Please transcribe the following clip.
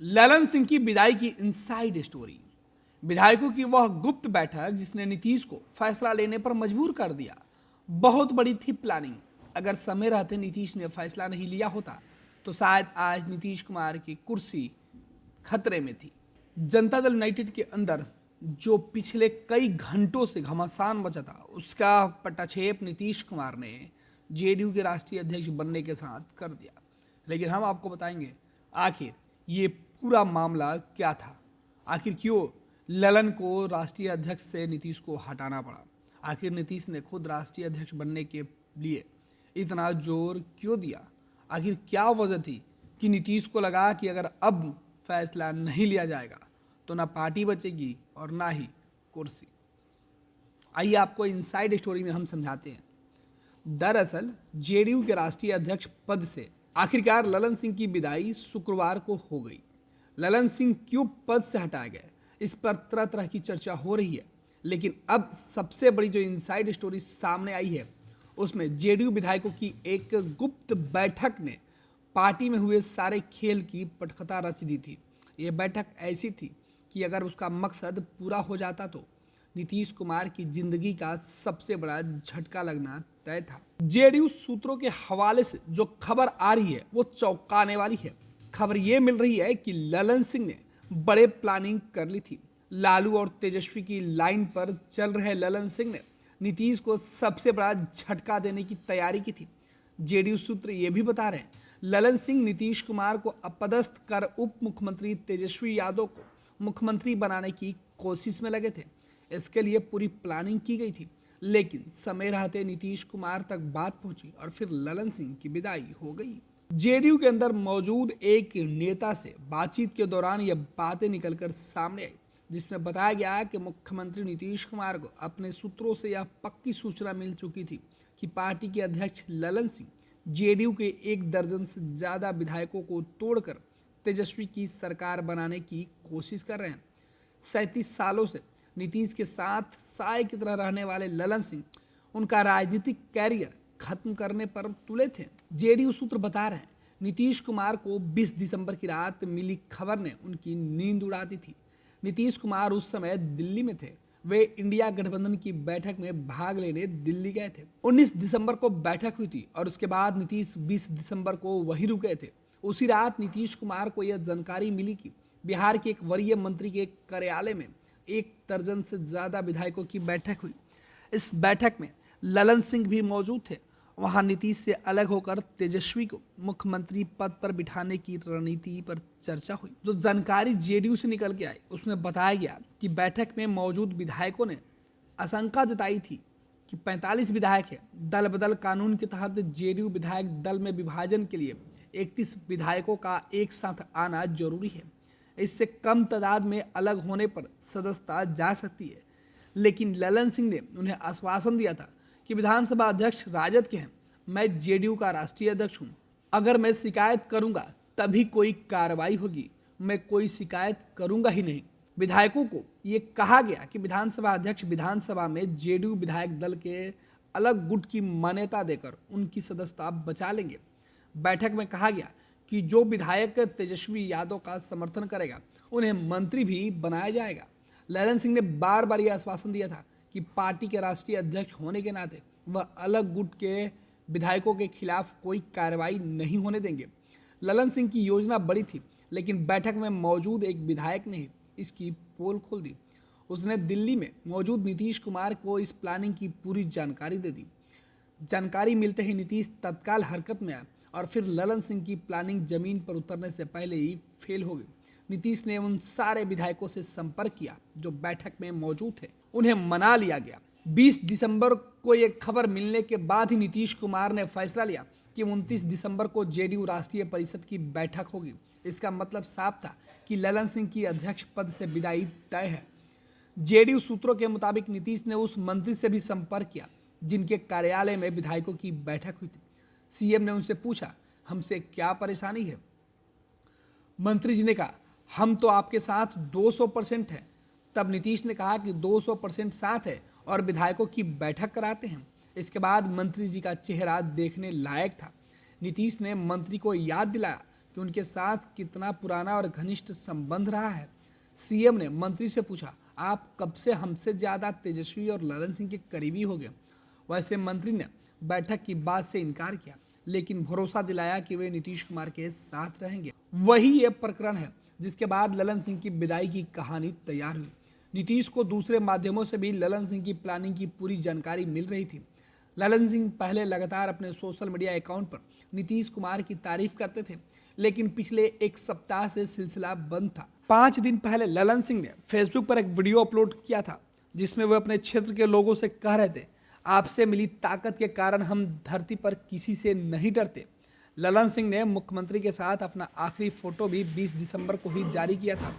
ललन सिंह की विदाई की इनसाइड स्टोरी। विधायकों की वह गुप्त बैठक जिसने नीतीश को फैसला लेने पर मजबूर कर दिया। बहुत बड़ी थी प्लानिंग। अगर समय रहते नीतीश ने फैसला नहीं लिया होता तो शायद आज नीतीश कुमार की कुर्सी खतरे में थी। जनता दल यूनाइटेड के अंदर जो पिछले कई घंटों से घमासान मचा था उसका पटाक्षेप नीतीश कुमार ने जेडीयू के राष्ट्रीय अध्यक्ष बनने के साथ कर दिया। लेकिन हम आपको बताएंगे आखिर ये पूरा मामला क्या था, आखिर क्यों ललन को राष्ट्रीय अध्यक्ष से नीतीश को हटाना पड़ा, आखिर नीतीश ने खुद राष्ट्रीय अध्यक्ष बनने के लिए इतना जोर क्यों दिया, आखिर क्या वजह थी कि नीतीश को लगा कि अगर अब फैसला नहीं लिया जाएगा तो ना पार्टी बचेगी और ना ही कुर्सी। आइए आपको इनसाइड स्टोरी में हम समझाते हैं। दरअसल जेडीयू के राष्ट्रीय अध्यक्ष पद से आखिरकार ललन सिंह की विदाई शुक्रवार को हो गई। ललन सिंह क्यों पद से हटाए गए, इस पर तरह तरह की चर्चा हो रही है। लेकिन अब सबसे बड़ी जो इनसाइड स्टोरी सामने आई है उसमें जेडीयू विधायकों की एक गुप्त बैठक ने पार्टी में हुए सारे खेल की पटकथा रच दी थी। ये बैठक ऐसी थी कि अगर उसका मकसद पूरा हो जाता तो नीतीश कुमार की जिंदगी का सबसे बड़ा झटका लगना तय था। जेडीयू सूत्रों के हवाले से जो खबर आ रही है वो चौंकाने वाली है। खबर ये मिल रही है कि ललन सिंह ने बड़े प्लानिंग कर ली थी। लालू और तेजस्वी की लाइन पर चल रहे ललन सिंह ने नीतीश को सबसे बड़ा झटका देने की तैयारी की थी। जेडीयू सूत्र ये भी बता रहे हैं ललन सिंह नीतीश कुमार को अपदस्थ कर उप मुख्यमंत्री तेजस्वी यादव को मुख्यमंत्री बनाने की कोशिश में लगे थे। इसके लिए पूरी प्लानिंग की गई थी, लेकिन समय रहते नीतीश कुमार तक बात पहुंची और फिर ललन सिंह की विदाई हो गई। जेडीयू के अंदर मौजूद एक नेता से बातचीत के दौरान यह बातें निकलकर सामने आई, जिसमें बताया गया कि मुख्यमंत्री नीतीश कुमार को अपने सूत्रों से यह पक्की सूचना मिल चुकी थी कि पार्टी के अध्यक्ष ललन सिंह जेडीयू के 1 दर्जन से ज्यादा विधायकों को तोड़कर तेजस्वी की सरकार बनाने की कोशिश कर रहे हैं। 37 सालों से नीतीश के साथ साय की तरह रहने वाले ललन सिंह उनका राजनीतिक कैरियर खत्म करने पर तुले थे। जेडीयू सूत्र बता रहे हैं नीतीश कुमार को 20 दिसंबर की रात मिली खबर ने उनकी नींद उड़ा दी थी। नीतीश कुमार उस समय दिल्ली में थे। वे इंडिया गठबंधन की बैठक में भाग लेने दिल्ली गए थे। 19 दिसंबर को बैठक हुई थी और उसके बाद नीतीश 20 दिसंबर को वहीं रुक गए थे। उसी रात नीतीश कुमार को यह जानकारी मिली कि बिहार के एक वरीय मंत्री के कार्यालय में 1 दर्जन से ज्यादा विधायकों की बैठक हुई। इस बैठक में ललन सिंह भी मौजूद थे। वहां नीतीश से अलग होकर तेजस्वी को मुख्यमंत्री पद पर बिठाने की रणनीति पर चर्चा हुई। जो जानकारी जेडीयू से निकल के आई उसमें बताया गया कि बैठक में मौजूद विधायकों ने आशंका जताई थी कि 45 विधायक है। दल बदल कानून के तहत जेडीयू विधायक दल में विभाजन के लिए 31 विधायकों का एक साथ आना जरूरी है। इससे कम तादाद में अलग होने पर सदस्यता जा सकती है। लेकिन ललन सिंह ने उन्हें आश्वासन दिया था कि विधानसभा अध्यक्ष राजद के हैं, मैं जेडीयू का राष्ट्रीय अध्यक्ष हूं। अगर मैं शिकायत करूंगा तभी कोई कार्रवाई होगी, मैं कोई शिकायत करूंगा ही नहीं। विधायकों को ये कहा गया कि विधानसभा अध्यक्ष विधानसभा में जेडीयू विधायक दल के अलग गुट की मान्यता देकर उनकी सदस्यता बचा लेंगे। बैठक में कहा गया कि जो विधायक तेजस्वी यादव का समर्थन करेगा उन्हें मंत्री भी बनाया जाएगा। ललन सिंह ने बार बार यह आश्वासन दिया था कि पार्टी के राष्ट्रीय अध्यक्ष होने के नाते वह अलग गुट के विधायकों के खिलाफ कोई कार्रवाई नहीं होने देंगे। ललन सिंह की योजना बड़ी थी, लेकिन बैठक में मौजूद एक विधायक ने इसकी पोल खोल दी। उसने दिल्ली में मौजूद नीतीश कुमार को इस प्लानिंग की पूरी जानकारी दे दी। जानकारी मिलते ही नीतीश तत्काल हरकत में आया और फिर ललन सिंह की प्लानिंग जमीन पर उतरने से पहले ही फेल हो गई। नीतीश ने उन सारे विधायकों से संपर्क किया जो बैठक में मौजूद थे, उन्हें मना लिया गया। 20 दिसंबर को यह खबर मिलने के बाद ही नीतीश कुमार ने फैसला लिया कि 29 दिसंबर को जेडीयू राष्ट्रीय परिषद की बैठक होगी। इसका मतलब साफ था कि ललन सिंह की अध्यक्ष पद से विदाई तय है। जेडीयू सूत्रों के मुताबिक नीतीश ने उस मंत्री से भी संपर्क किया जिनके कार्यालय में विधायकों की बैठक हुई थी। सीएम ने उनसे पूछा, हमसे क्या परेशानी है? मंत्री जी ने कहा, हम तो आपके साथ 200% है। तब नीतीश ने कहा कि 200% साथ है और विधायकों की बैठक कराते हैं। इसके बाद मंत्री जी का चेहरा देखने लायक था। नीतीश ने मंत्री को याद दिलाया कि कि उनके साथ कितना पुराना और घनिष्ठ संबंध रहा है। सीएम ने मंत्री से पूछा, आप कब से हमसे ज्यादा तेजस्वी और ललन सिंह के करीबी हो गए? वैसे मंत्री ने बैठक की बात से इनकार किया, लेकिन भरोसा दिलाया कि वे नीतीश कुमार के साथ रहेंगे। वही ये प्रकरण है जिसके बाद ललन सिंह की विदाई की कहानी तैयार हुई। नीतीश को दूसरे माध्यमों से भी ललन सिंह की प्लानिंग की पूरी जानकारी मिल रही थी। ललन सिंह पहले लगातार अपने सोशल मीडिया अकाउंट पर नीतीश कुमार की तारीफ करते थे, लेकिन पिछले एक सप्ताह से सिलसिला बंद था। 5 दिन पहले ललन सिंह ने फेसबुक पर एक वीडियो अपलोड किया था, जिसमें वे अपने क्षेत्र के लोगों से कह रहे थे, आपसे मिली ताकत के कारण हम धरती पर किसी से नहीं डरते। ललन सिंह ने मुख्यमंत्री के साथ अपना आखिरी फोटो भी 20 दिसंबर को ही जारी किया था।